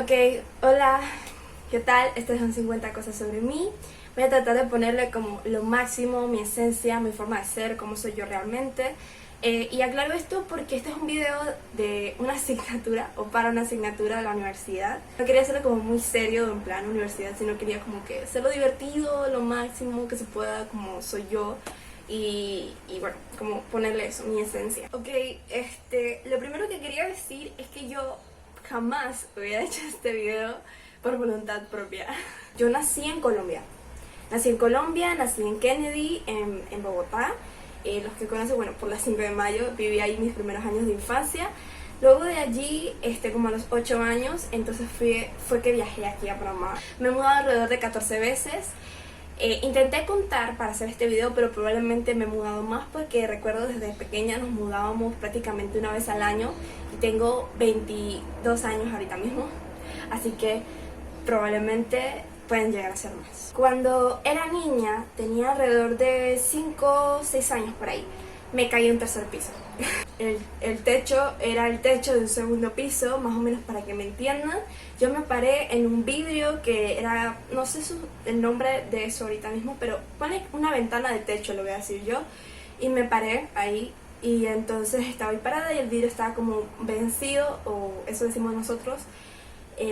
Ok, hola, ¿qué tal? Estas son 50 cosas sobre mí. Voy a tratar de ponerle como lo máximo, mi esencia, mi forma de ser, cómo soy yo realmente. Y aclaro esto porque este es un video de una asignatura o para una asignatura de la universidad. No quería hacerlo como muy serio en plan universidad, sino quería como que hacerlo divertido, lo máximo que se pueda, como soy yo. Y bueno, como ponerle eso, mi esencia. Ok, lo primero que quería decir es que yo jamás hubiera hecho este video por voluntad propia. Yo nací en Colombia. Nací en Kennedy, en Bogotá. Los que conocen, bueno, por la 5 de mayo, viví ahí mis primeros años de infancia. Luego de allí, como a los 8 años, entonces fue que viajé aquí a Panamá. Me he mudado alrededor de 14 veces. Intenté contar para hacer este video, pero probablemente me he mudado más porque recuerdo desde pequeña nos mudábamos prácticamente una vez al año y tengo 22 años ahorita mismo, así que probablemente pueden llegar a ser más. Cuando era niña, tenía alrededor de 5 o 6 años por ahí, me caí en un tercer piso. El techo era el techo de un segundo piso, más o menos para que me entiendan. Yo me paré en un vidrio que era, no sé el nombre de eso ahorita mismo, pero pone una ventana de techo, lo voy a decir yo. Y me paré ahí y entonces estaba ahí parada y el vidrio estaba como vencido, o eso decimos nosotros,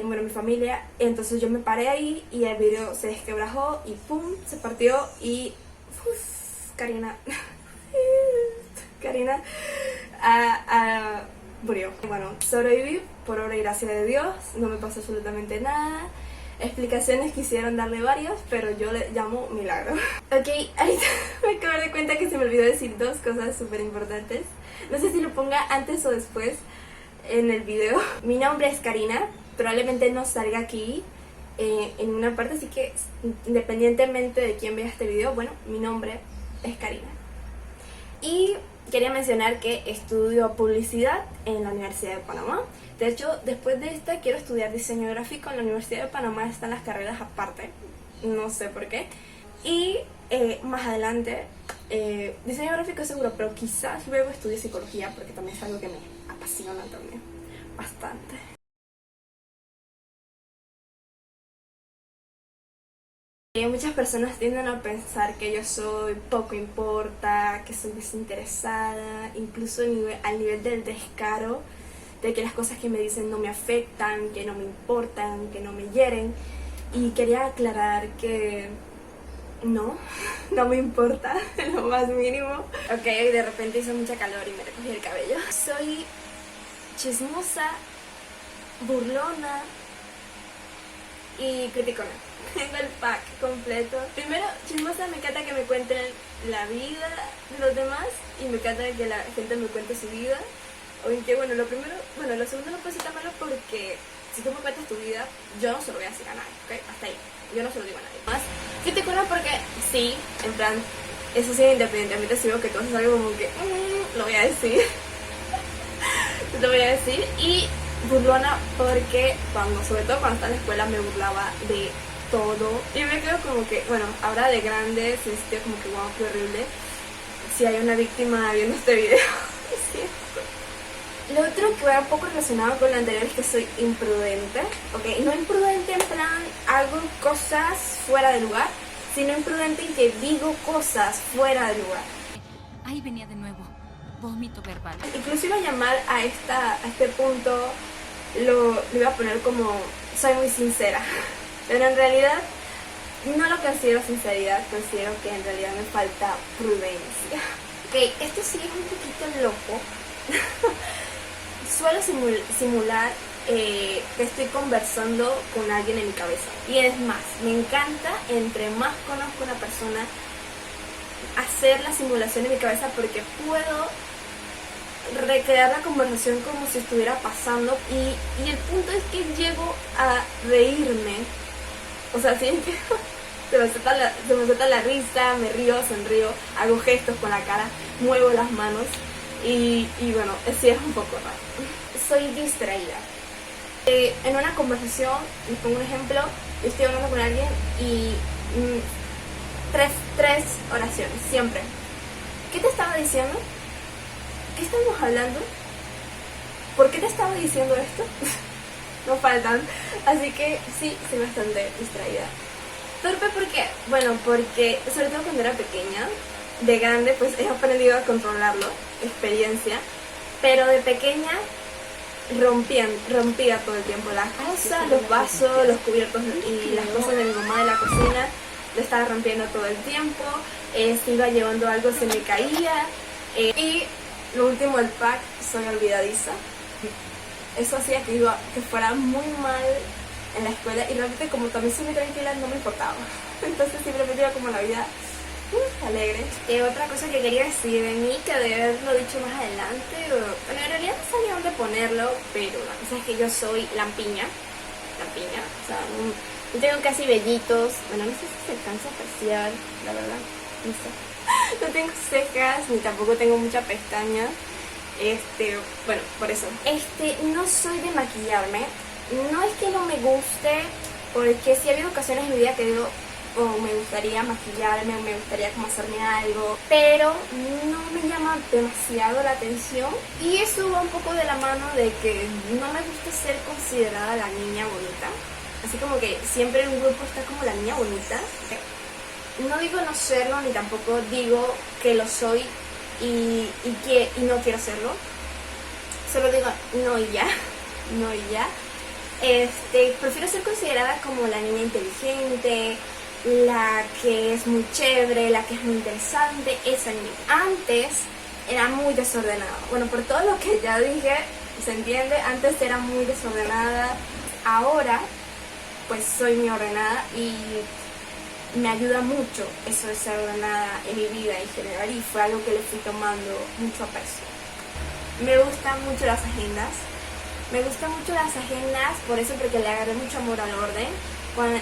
bueno, mi familia. Entonces yo me paré ahí y el vidrio se desquebrajó y pum, se partió y... Karina... Karina murió. Bueno, sobreviví por obra y gracia de Dios, no me pasó absolutamente nada. Explicaciones quisieron darle varias, pero yo le llamo milagro. Ok, ahorita me acabo de cuenta que se me olvidó decir dos cosas súper importantes. No sé si lo ponga antes o después en el video. Mi nombre es Karina, probablemente no salga aquí en una parte, así que independientemente de quién vea este video, bueno, mi nombre es Karina. Y quería mencionar que estudio publicidad en la Universidad de Panamá. De hecho, después de esta quiero estudiar diseño gráfico. En la Universidad de Panamá están las carreras aparte, no sé por qué. Y más adelante, diseño gráfico seguro, pero quizás luego estudie psicología porque también es algo que me apasiona también bastante. Muchas personas tienden a pensar que yo soy poco importa, que soy desinteresada, incluso al nivel del descaro, de que las cosas que me dicen no me afectan, que no me importan, que no me hieren. Y quería aclarar que no me importa en lo más mínimo. Ok, de repente hizo mucha calor y me recogí el cabello. Soy chismosa, burlona y criticona. Tengo el pack completo. Primero, chismosa, me encanta que me cuenten la vida de los demás y me encanta que la gente me cuente su vida. Aunque bueno, lo segundo no puede ser tan malo porque si tú me cuentas tu vida, yo no se lo voy a decir a nadie, ¿ok? Hasta ahí. Yo no se lo digo a nadie. Más criticona porque sí, en plan, eso sí, independientemente si veo que tú haces algo como que lo voy a decir. Lo voy a decir. Y burlona porque sobre todo cuando estaba en la escuela me burlaba de todo y me quedo como que, bueno, ahora de grande se siente como que wow, qué horrible si hay una víctima viendo este video. Lo otro que va un poco relacionado con lo anterior es que soy imprudente, ok, no imprudente en plan hago cosas fuera de lugar, sino imprudente en que digo cosas fuera de lugar. Ahí venía de nuevo, vómito verbal. Incluso iba a llamar a este punto, lo iba a poner como soy muy sincera. Pero en realidad no lo considero sinceridad, considero que en realidad me falta prudencia. Ok, esto sí es un poquito loco. Suelo simular que estoy conversando con alguien en mi cabeza. Y es más, me encanta, entre más conozco a una persona, hacer la simulación en mi cabeza porque puedo recrear la conversación como si estuviera pasando y el punto es que llego a reírme. O sea, sí, que se me suelta la risa, me río, sonrío, hago gestos con la cara, muevo las manos y bueno, sí es un poco raro. Soy distraída. En una conversación, les pongo un ejemplo, yo estoy hablando con alguien y tres oraciones, siempre. ¿Qué te estaba diciendo? ¿Qué estamos hablando? ¿Por qué te estaba diciendo esto? no faltan. Así que sí, soy bastante distraída. Torpe, ¿por qué? Bueno, porque sobre todo cuando era pequeña, de grande pues he aprendido a controlarlo, experiencia, pero de pequeña rompía todo el tiempo las cosas, los vasos, los cubiertos y las cosas de mi mamá de la cocina, lo estaba rompiendo todo el tiempo, si iba llevando algo se me caía, y lo último del pack, soy olvidadiza. Eso hacía que fuera muy mal en la escuela y realmente como también soy muy tranquila no me importaba. Entonces simplemente iba como la vida alegre. Otra cosa que quería decir de mí, que debe haberlo dicho más adelante, bueno, en realidad no sabía dónde ponerlo, pero la cosa es que yo soy lampiña, o sea, no tengo casi vellitos, bueno, no sé si se alcanza a apreciar, la verdad, no sé. No tengo cejas, ni tampoco tengo mucha pestaña. Bueno, por eso. No soy de maquillarme. No es que no me guste, porque sí ha habido ocasiones en mi vida que digo, oh, me gustaría maquillarme, me gustaría como hacerme algo, pero no me llama demasiado la atención. Y eso va un poco de la mano de que no me gusta ser considerada la niña bonita. Así como que siempre en un grupo está como la niña bonita. No digo no serlo, ni tampoco digo que lo soy y no quiero serlo. Solo digo no y ya. No y ya. Prefiero ser considerada como la niña inteligente, la que es muy chévere, la que es muy interesante, esa niña. Antes era muy desordenada. Bueno, por todo lo que ya dije, se entiende, antes era muy desordenada. Ahora, pues soy muy ordenada y me ayuda mucho eso de ser ordenada en mi vida en general y fue algo que le fui tomando mucho aprecio. Me gustan mucho las agendas. Por eso, porque le agarré mucho amor al orden.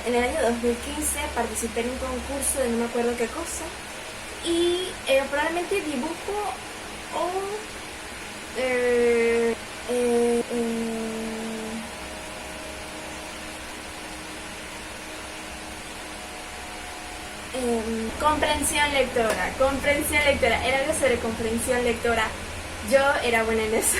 En el año 2015 participé en un concurso de no me acuerdo qué cosa y probablemente dibujo o comprensión lectora, era algo sobre comprensión lectora. Yo era buena en eso.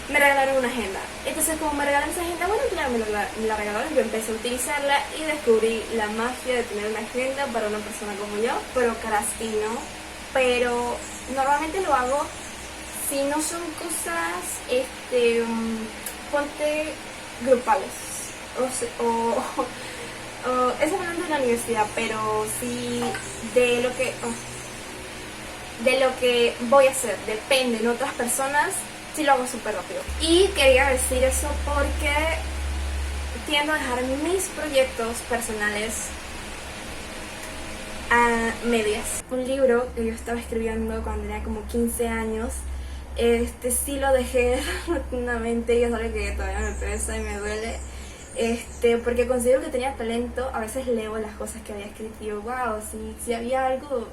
Me regalaron una agenda. Entonces, como me regalaron esa agenda, bueno, claro, me la regalaron, yo empecé a utilizarla y descubrí la magia de tener una agenda para una persona como yo. Procrastino, pero normalmente lo hago si no son cosas, ponte grupales. Eso hablando de la universidad, pero si de lo que voy a hacer depende de otras personas, sí lo hago súper rápido. Y quería decir eso porque tiendo a dejar mis proyectos personales a medias. Un libro que yo estaba escribiendo cuando tenía como 15 años, sí lo dejé rotundamente y es algo que todavía me pesa y me duele. Porque considero que tenía talento. A veces leo las cosas que había escrito y digo, wow, si había algo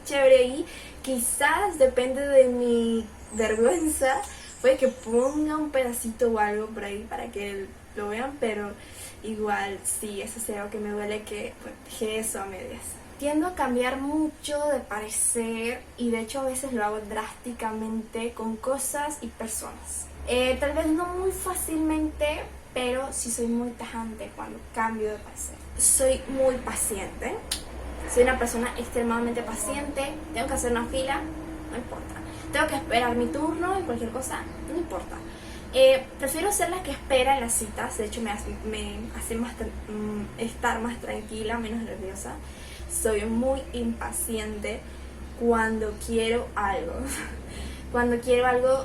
chévere ahí. Quizás depende de mi vergüenza, puede que ponga un pedacito o algo por ahí para que lo vean, pero igual sí, eso es algo que me duele, que pues, dejé eso a medias. Tiendo a cambiar mucho de parecer y de hecho a veces lo hago drásticamente con cosas y personas. Tal vez no muy fácilmente, pero sí soy muy tajante cuando cambio de parecer. Soy muy paciente, soy una persona extremadamente paciente. Tengo que hacer una fila, no importa. Tengo que esperar mi turno y cualquier cosa, no importa. Prefiero ser la que espera en las citas, de hecho me hace estar más tranquila, menos nerviosa. Soy muy impaciente cuando quiero algo. Cuando quiero algo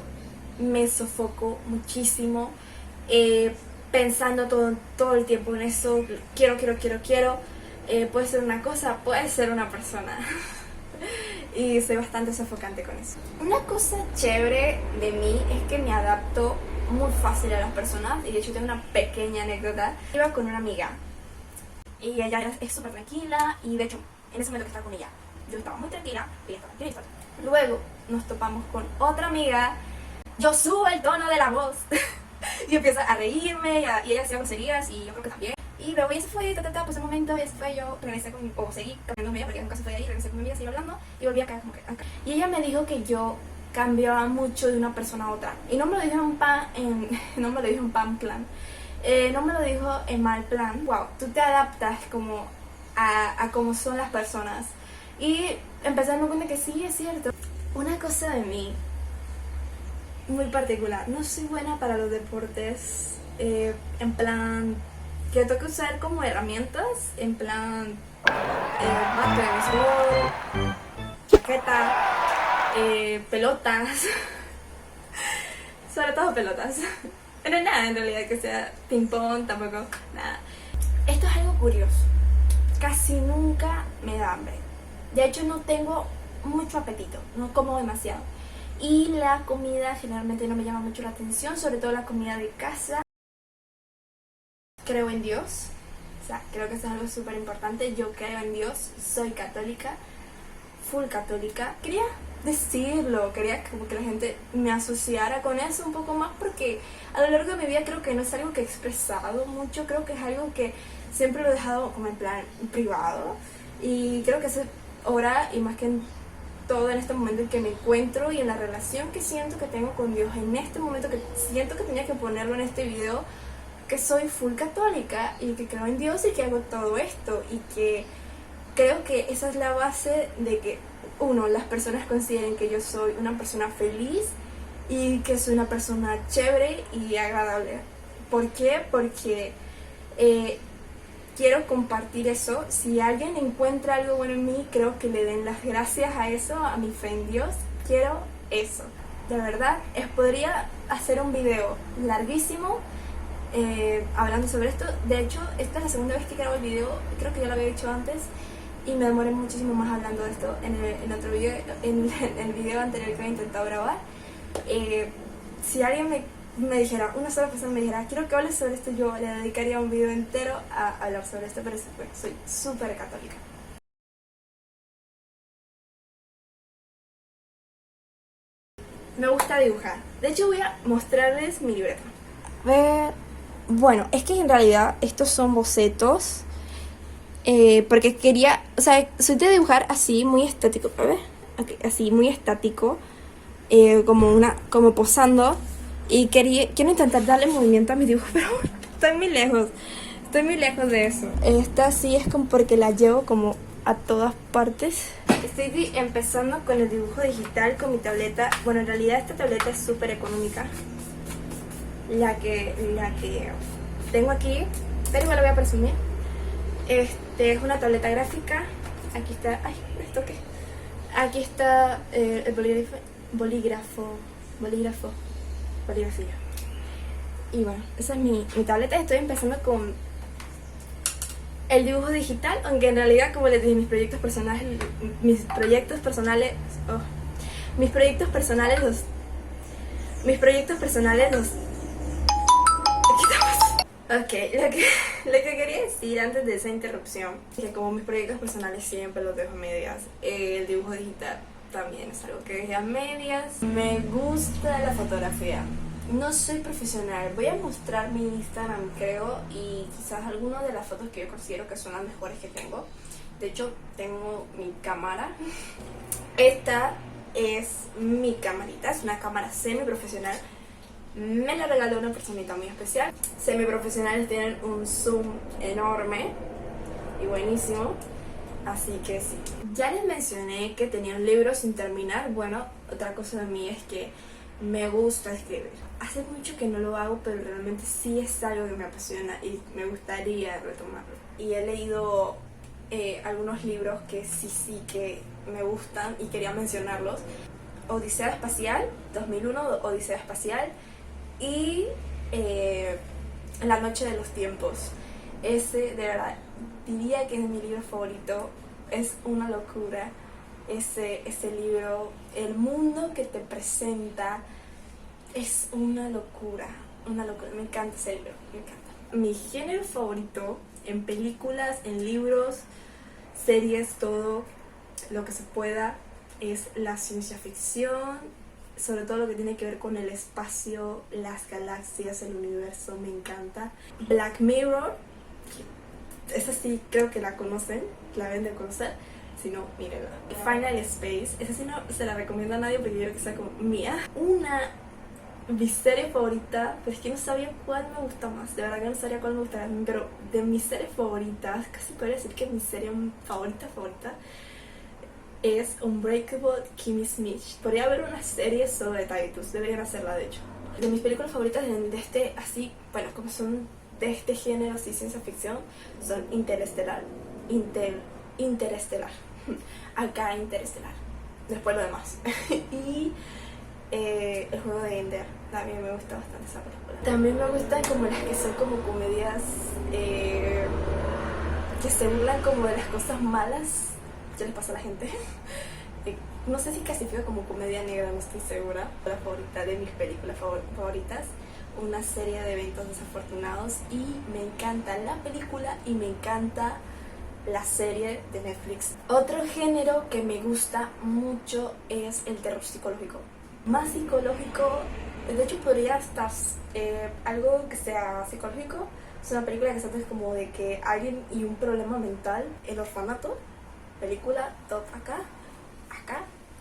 me sofoco muchísimo, pensando todo el tiempo en eso. Quiero. Puede ser una cosa, puede ser una persona. Y soy bastante sofocante con eso. Una cosa chévere de mí es que me adapto muy fácil a las personas. Y de hecho tengo una pequeña anécdota. Iba con una amiga y ella es súper tranquila. Y de hecho en ese momento que estaba con ella, yo estaba muy tranquila y ella estaba tranquila. Luego nos topamos con otra amiga. Yo subo el tono de la voz y empiezo a reírme y ella hacía groserías y yo creo que también. Y luego ella se fue, pues un momento, ella se fue, yo regresé o seguí caminando con ella porque nunca se fue de ahí, regresé con mi amiga, seguí hablando y volví acá como que acá. Y ella me dijo que yo cambiaba mucho de una persona a otra. Y no me lo dijo en plan, No me lo dijo en mal plan. Wow, tú te adaptas como a cómo son las personas. Y empecé a darme cuenta que sí, es cierto. Una cosa de mí muy particular, no soy buena para los deportes, en plan, que tengo que usar como herramientas, en plan, bate de béisbol, chaqueta, pelotas, sobre todo pelotas. Pero nada, en realidad que sea ping pong, tampoco, nada. Esto es algo curioso, casi nunca me da hambre. De hecho no tengo mucho apetito, no como demasiado. Y la comida generalmente no me llama mucho la atención, sobre todo la comida de casa. Creo en Dios, o sea, creo que eso es algo súper importante. Yo creo en Dios, soy católica, full católica. Quería decirlo, quería como que la gente me asociara con eso un poco más, porque a lo largo de mi vida creo que no es algo que he expresado mucho, creo que es algo que siempre lo he dejado como en plan privado. Y creo que es ahora, y más que en todo en este momento en que me encuentro y en la relación que siento que tengo con Dios, en este momento que siento que tenía que ponerlo en este video, que soy full católica y que creo en Dios y que hago todo esto, y que creo que esa es la base de que, uno, las personas consideren que yo soy una persona feliz y que soy una persona chévere y agradable. ¿Por qué? Porque quiero compartir eso. Si alguien encuentra algo bueno en mí, creo que le den las gracias a eso, a mi fe en Dios. Quiero eso. De verdad, podría hacer un video larguísimo hablando sobre esto. De hecho, esta es la segunda vez que grabo el video. Creo que ya lo había hecho antes y me demoré muchísimo más hablando de esto en otro video, en el video anterior que había intentado grabar. Si alguien me dijera, una sola persona me dijera, quiero que hables sobre esto, yo le dedicaría un video entero a hablar sobre esto, pero bueno, soy súper católica. Me gusta dibujar. De hecho, voy a mostrarles mi libreta. Bueno, es que en realidad estos son bocetos, porque quería, o sea, soy de dibujar así, muy estático, a ver, okay, así, muy estático, como posando. Y quiero intentar darle movimiento a mi dibujo, pero estoy muy lejos de eso. Esta sí es como porque la llevo como a todas partes. Estoy empezando con el dibujo digital con mi tableta. Bueno, en realidad esta tableta es súper económica, la que tengo aquí, pero igual la voy a presumir. Es una tableta gráfica. Aquí está, ay, ¿esto qué? Aquí está el bolígrafo. Y bueno, esa es mi tableta. Estoy empezando con el dibujo digital, aunque en realidad, como les dije, mis proyectos personales los aquí estamos. Ok, lo que quería decir antes de esa interrupción, que como mis proyectos personales siempre los dejo a medias, el dibujo digital también es algo que dejé a medias. Me gusta la fotografía. No soy profesional. Voy a mostrar mi Instagram, creo, y quizás algunas de las fotos que yo considero que son las mejores que tengo. De hecho, tengo mi cámara. Esta es mi camarita, es una cámara semi-profesional. Me la regaló una personita muy especial. Semi-profesionales tienen un zoom enorme y buenísimo. Así que sí. Ya les mencioné que tenía un libro sin terminar. Bueno, otra cosa de mí es que me gusta escribir. Hace mucho que no lo hago, pero realmente sí es algo que me apasiona y me gustaría retomarlo. Y he leído algunos libros que sí que me gustan y quería mencionarlos. Odisea Espacial, 2001, Odisea Espacial, y La Noche de los Tiempos. Ese, de verdad, diría que es mi libro favorito. Es una locura ese libro. El mundo que te presenta es una locura, me encanta ese libro, me encanta. Mi género favorito en películas, en libros, series, todo lo que se pueda, es la ciencia ficción, sobre todo lo que tiene que ver con el espacio, las galaxias, el universo, me encanta. Black Mirror, esa sí creo que la conocen, la deben de conocer. Si no, mírenla. Final Space, esa sí no se la recomiendo a nadie porque yo creo que sea como mía. Una mi serie favorita, pero es que no sabía cuál me gusta más. De verdad que no sabía cuál me gusta más. Pero de mis series favoritas, casi podría decir que mi serie favorita es Unbreakable Kimmy Smith. Podría haber una serie sobre Titus, deberían hacerla de hecho. De mis películas favoritas de este, así, bueno, como son de este género, así, ciencia ficción, son Interestelar, Interestelar, acá Interestelar, después lo demás. Y el juego de Ender, también me gusta bastante esa película. También me gustan como las que son como comedias que se burlan como de las cosas malas que les pasa a la gente. No sé si clasifica como comedia negra, no estoy segura. La favorita de mis películas favoritas, una serie de eventos desafortunados, y me encanta la película y me encanta la serie de Netflix. Otro género que me gusta mucho es el terror psicológico. Más psicológico, de hecho podría estar algo que sea psicológico. Es una película que se trata como de que alguien y un problema mental, el orfanato, película top acá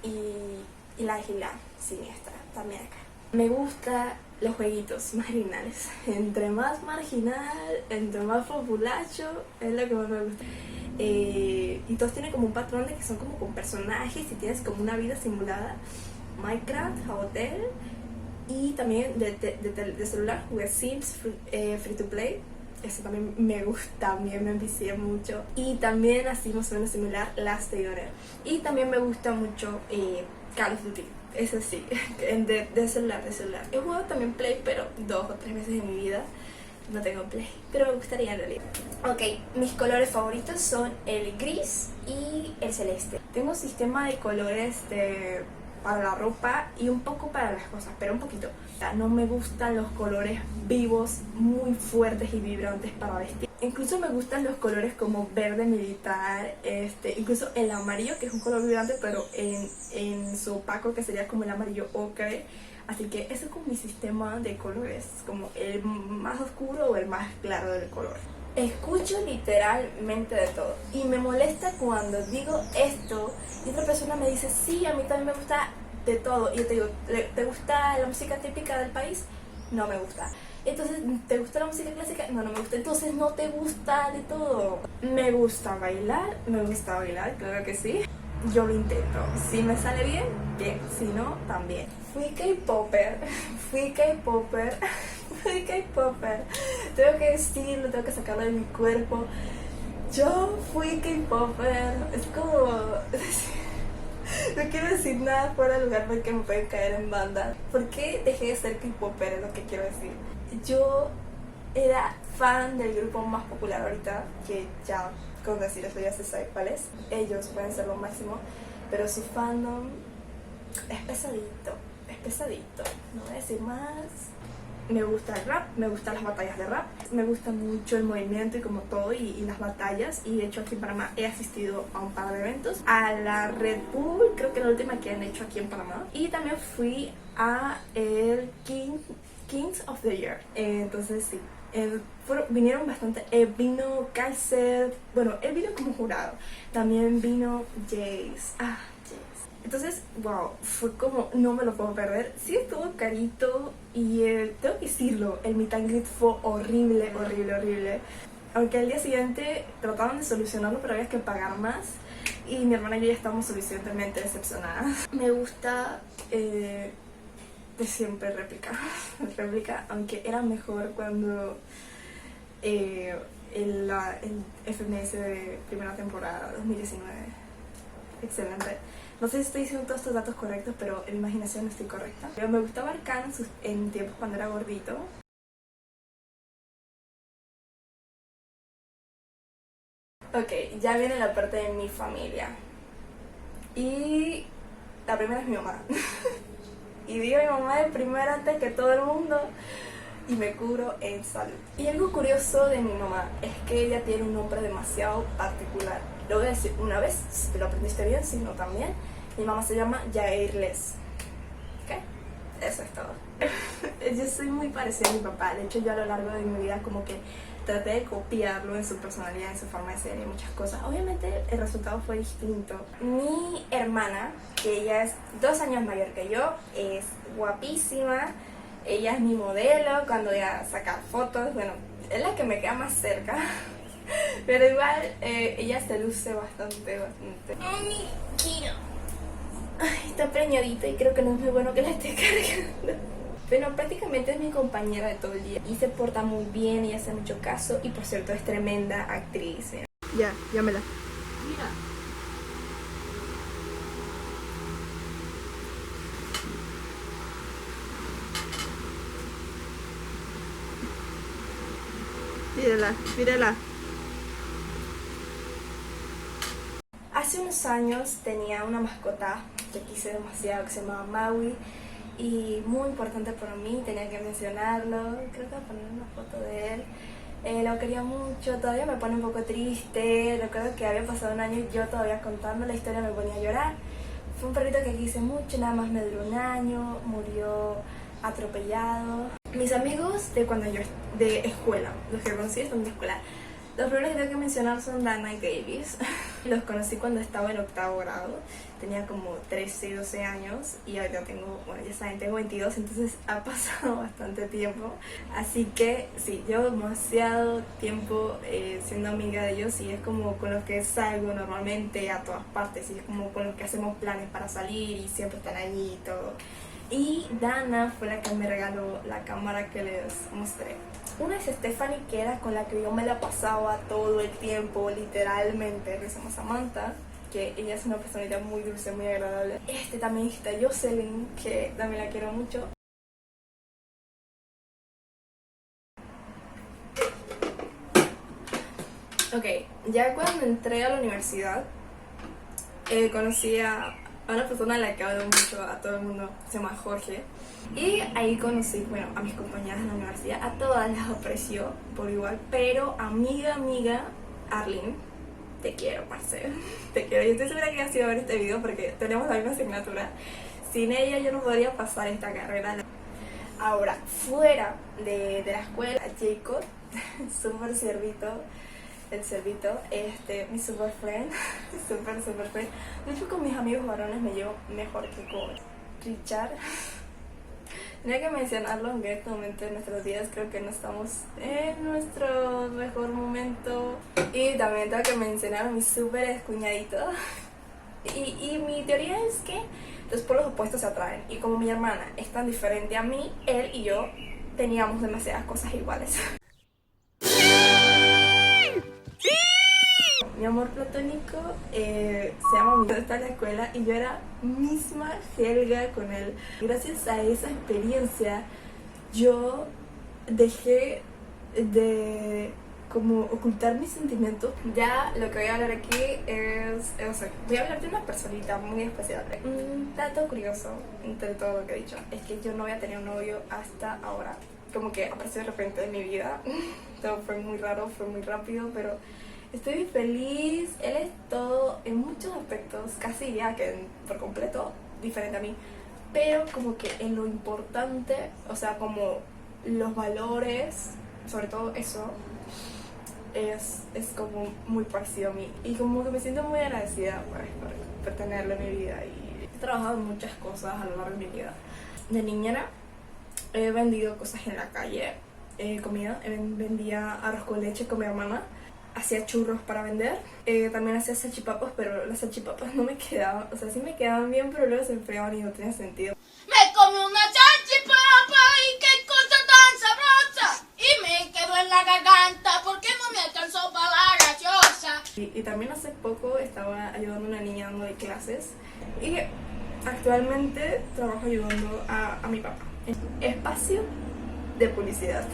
y la isla siniestra también acá. Me gustan los jueguitos marginales. Entre más marginal, entre más populacho, es lo que más me gusta. Y todos tienen como un patrón de que son como con personajes y tienes como una vida simulada. Minecraft, Hotel, y también de celular jugué Sims Free to Play. Eso también me gusta, también me envicié mucho. Y también así más o menos similar Last Day on Earth. Y también me gusta mucho Call of Duty. Eso sí, de celular. He jugado también Play, pero 2 o 3 veces en mi vida. No tengo Play, pero me gustaría en realidad. Ok, mis colores favoritos son el gris y el celeste. Tengo un sistema de colores para la ropa y un poco para las cosas, pero un poquito. No me gustan los colores vivos, muy fuertes y vibrantes para vestir. Incluso me gustan los colores como verde militar, incluso el amarillo, que es un color vibrante, pero en su opaco, que sería como el amarillo ocre. Así que ese es como mi sistema de colores, como el más oscuro o el más claro del color. Escucho literalmente de todo y me molesta cuando digo esto y otra persona me dice, sí, a mí también me gusta de todo. Y yo te digo, ¿te gusta la música típica del país? No me gusta. Entonces, ¿te gusta la música clásica? No, no me gusta. Entonces, ¿no te gusta de todo? Me gusta bailar, claro que sí. Yo lo intento. Si me sale bien, bien. Si no, también. Fui K-popper. Tengo que decirlo, tengo que sacarlo de mi cuerpo. Yo fui K-popper. Es como... No quiero decir nada fuera del lugar porque me pueden caer en banda. ¿Por qué dejé de ser K-popper? Es lo que quiero decir. Yo era fan del grupo más popular ahorita, que ya, con decir eso ya se sabe cuál es. Ellos pueden ser lo máximo, pero su fandom es pesadito. No voy a decir más. Me gusta el rap, me gustan las batallas de rap, me gusta mucho el movimiento y como todo y las batallas, y de hecho aquí en Panamá he asistido a un par de eventos, a la Red Bull, creo que la última que han hecho aquí en Panamá, y también fui a el Kings of the Year. Entonces sí, vinieron bastante, vino Kaiser, bueno, él vino como jurado, también vino Jace. Entonces, wow, fue como, no me lo puedo perder. Sí estuvo carito y tengo que decirlo, el meet and greet fue horrible. Aunque al día siguiente trataban de solucionarlo, pero había que pagar más. Y mi hermana y yo ya estábamos suficientemente decepcionadas. Me gusta de siempre réplica, aunque era mejor cuando el FMS de primera temporada 2019. Excelente. No sé si estoy diciendo todos estos datos correctos, pero en mi imaginación no estoy correcta. Pero me gustaba Arcane en tiempos cuando era gordito. Ok, ya viene la parte de mi familia. Y la primera es mi mamá. Y digo mi mamá de primera antes que todo el mundo. Y me cubro en salud. Y algo curioso de mi mamá es que ella tiene un nombre demasiado particular. Lo voy a decir una vez, si te lo aprendiste bien, si no también. Mi mamá se llama Yairles. ¿Ok? Eso es todo. Yo soy muy parecida a mi papá. De hecho, yo a lo largo de mi vida como que traté de copiarlo en su personalidad, en su forma de ser, en muchas cosas. Obviamente el resultado fue distinto. Mi hermana, que ella es 2 años mayor que yo, es guapísima. Ella es mi modelo cuando voy a sacar fotos. Bueno, es la que me queda más cerca. Pero igual ella se luce bastante. Ay, está preñadita y creo que no es muy bueno que la esté cargando. Pero prácticamente es mi compañera de todo el día. Y se porta muy bien y hace mucho caso. Y por cierto es tremenda actriz. Ya, llámela. Mira. Mírala. Hace unos años tenía una mascota que quise demasiado, que se llamaba Maui. Y muy importante para mí, tenía que mencionarlo. Creo que voy a poner una foto de él. Lo quería mucho, todavía me pone un poco triste. Recuerdo que había pasado un año y yo todavía contando la historia me ponía a llorar. Fue un perrito que quise mucho, nada más me duró un año, murió atropellado. Mis amigos de cuando yo de escuela, los que conocí están de escuela. Los primeros que tengo que mencionar son Dana y Davis. Los conocí cuando estaba en 8º grado. Tenía como 13, 12 años y ahorita tengo, bueno, ya saben, tengo 22, entonces ha pasado bastante tiempo. Así que sí, llevo demasiado tiempo siendo amiga de ellos y es como con los que salgo normalmente a todas partes y es como con los que hacemos planes para salir y siempre están allí y todo. Y Dana fue la que me regaló la cámara que les mostré. Una es Stephanie, que era con la que yo me la pasaba todo el tiempo, literalmente. Le llama Samantha, que ella es una personita muy dulce, muy agradable. También está Jocelyn, que también la quiero mucho. Ok, ya cuando entré a la universidad, conocí a una persona a la que hablo mucho, a todo el mundo, se llama Jorge. Y ahí conocí, bueno, a mis compañeras de la universidad, a todas las aprecio por igual, pero amiga, Arlene, te quiero, parce, te quiero. Yo estoy segura que has ido a ver este video porque tenemos la misma asignatura. Sin ella yo no podría pasar esta carrera. Ahora, fuera de la escuela, Jacob, súper ciervito, el ciervito, mi super friend, super friend. De hecho, con mis amigos varones me llevo mejor que con Richard. Tenía que mencionarlo, aunque en este momento de nuestros días creo que no estamos en nuestro mejor momento. Y también tengo que mencionar a mi súper cuñadito. Y mi teoría es que los polos opuestos se atraen. Y como mi hermana es tan diferente a mí, él y yo teníamos demasiadas cosas iguales. Mi amor platónico se llama Miguel, está en la escuela y yo era misma Helga con él. Gracias a esa experiencia yo dejé de como ocultar mis sentimientos. Ya lo que voy a hablar aquí es, o sea, voy a hablar de una personita muy especial. Un dato curioso entre todo lo que he dicho es que yo no había tenido un novio hasta ahora. Como que apareció de repente en mi vida. Todo fue muy raro, fue muy rápido, pero estoy muy feliz. Él es todo en muchos aspectos, casi ya que por completo diferente a mí, pero como que en lo importante, o sea, como los valores, sobre todo eso, es como muy parecido a mí y como que me siento muy agradecida por tenerlo en mi vida. Y he trabajado en muchas cosas a lo largo de mi vida. De niñera he vendido cosas en la calle, comida, vendía arroz con leche con mi hermana, hacía churros para vender, también hacía salchipapas, pero las salchipapas no me quedaban, o sea, sí me quedaban bien, pero luego se enfriaban y no tenía sentido. Me comí una salchipapa y qué cosa tan sabrosa, y me quedó en la garganta porque no me alcanzó para la gaseosa. Y también hace poco estaba ayudando a una niña dando de clases y actualmente trabajo ayudando a mi papá en espacio de publicidad.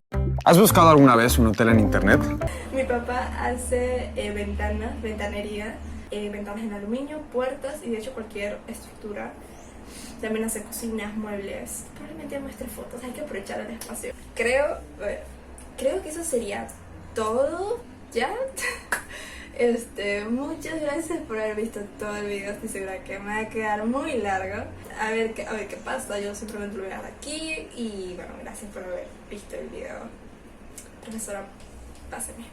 ¿Has buscado alguna vez un hotel en internet? Mi papá hace ventanas, ventanería, ventanas en aluminio, puertas y de hecho cualquier estructura. También hace cocinas, muebles. Probablemente muestre fotos, hay que aprovechar el espacio. Creo que eso sería todo ya. Muchas gracias por haber visto todo el video. Estoy segura que me va a quedar muy largo. A ver qué pasa. Yo simplemente lo voy a dejar aquí. Y bueno, gracias por haber visto el video. Profesora, páseme.